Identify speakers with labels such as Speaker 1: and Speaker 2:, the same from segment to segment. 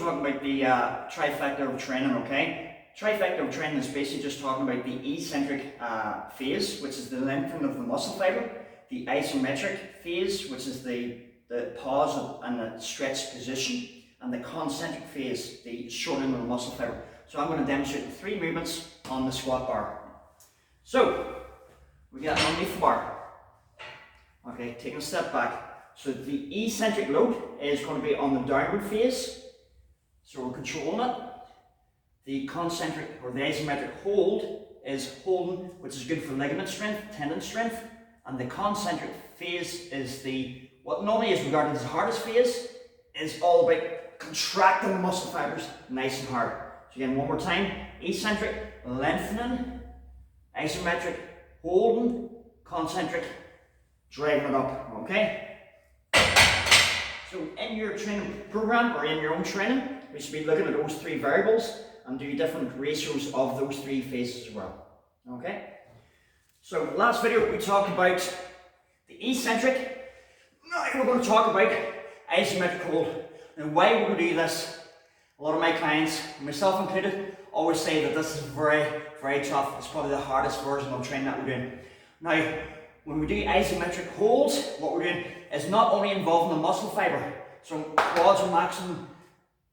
Speaker 1: talking about the Trifactor of Training, okay? Trifactor of Training is basically just talking about the eccentric phase, which is the lengthening of the muscle fiber, the isometric phase, which is the pause and the stretch position, and the concentric phase, the shortening of the muscle fiber. So I'm going to demonstrate the 3 movements on the squat bar. So, we get underneath the bar. Okay, taking a step back. So the eccentric load is going to be on the downward phase. So we're controlling it. The concentric or the isometric hold is holding, which is good for ligament strength, tendon strength. And the concentric phase is what normally is regarded as the hardest phase, is all about contracting the muscle fibers nice and hard. So again, one more time, eccentric, lengthening, isometric, holding, concentric, driving it up, okay? So in your training program or in your own training, we should be looking at those 3 variables and do different ratios of those 3 phases as well, okay? So last video we talked about the eccentric. Now we're going to talk about isometric hold. Now why we're going to do this, a lot of my clients, myself included, always say that this is very, very tough. It's probably the hardest version of training that we're doing. Now, when we do isometric holds, what we're doing is not only involving the muscle fiber, so quads are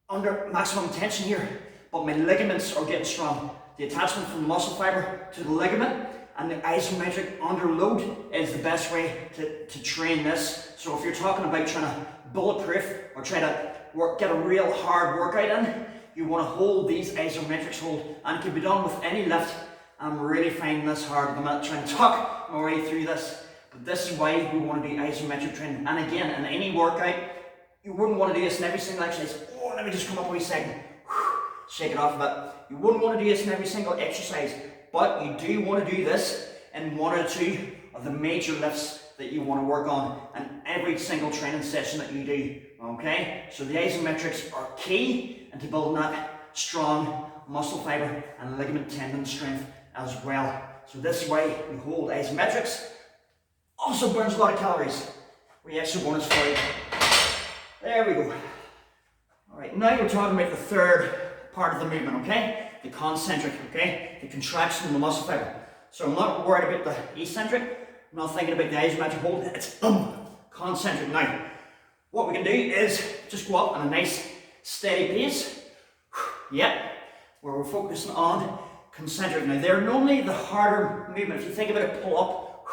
Speaker 1: under maximum tension here, but my ligaments are getting strong. The attachment from the muscle fiber to the ligament and the isometric under load is the best way to train this. So if you're talking about trying to bulletproof or trying to get a real hard workout in, you want to hold these isometrics hold, and it can be done with any lift. I'm really finding this hard. I'm not trying to talk my way through this, but this is why we want to do isometric training. And again, in any workout, you wouldn't want to do this in every single exercise. Oh, let me just come up with a second. Shake it off a bit. You wouldn't want to do this in every single exercise, but you do want to do this in 1 or 2 of the major lifts that you want to work on in every single training session that you do. Okay? So the isometrics are key into building that strong muscle fiber and ligament tendon strength as well. So this is why we hold isometrics. Also burns a lot of calories. We extra bonus for you. There we go. Alright, now we're talking about the 3rd part of the movement, okay? The concentric, okay? The contraction of the muscle fiber. So I'm not worried about the eccentric. I'm not thinking about the isometric hold. It's concentric. Now, what we can do is just go up on a nice steady pace. Yep. Where we're focusing on concentric. Now they're normally the harder movement. If you think about it, pull up,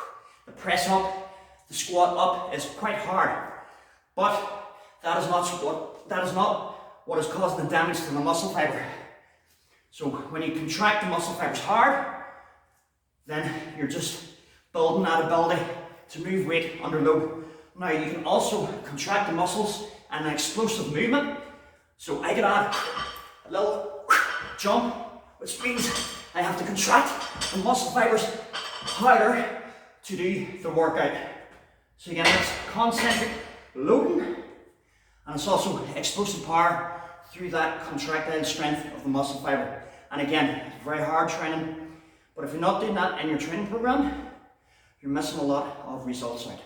Speaker 1: the press up, the squat up is quite hard. But that is not what is causing the damage to the muscle fiber. So when you contract the muscle fibers hard, then you're just building that ability to move weight under load. Now you can also contract the muscles and an explosive movement. So I could add a little jump, which means I have to contract the muscle fibers harder to do the workout. So again, it's concentric loading, and it's also explosive power through that contractile strength of the muscle fiber. And again, it's very hard training, but if you're not doing that in your training program, you're missing a lot of results out.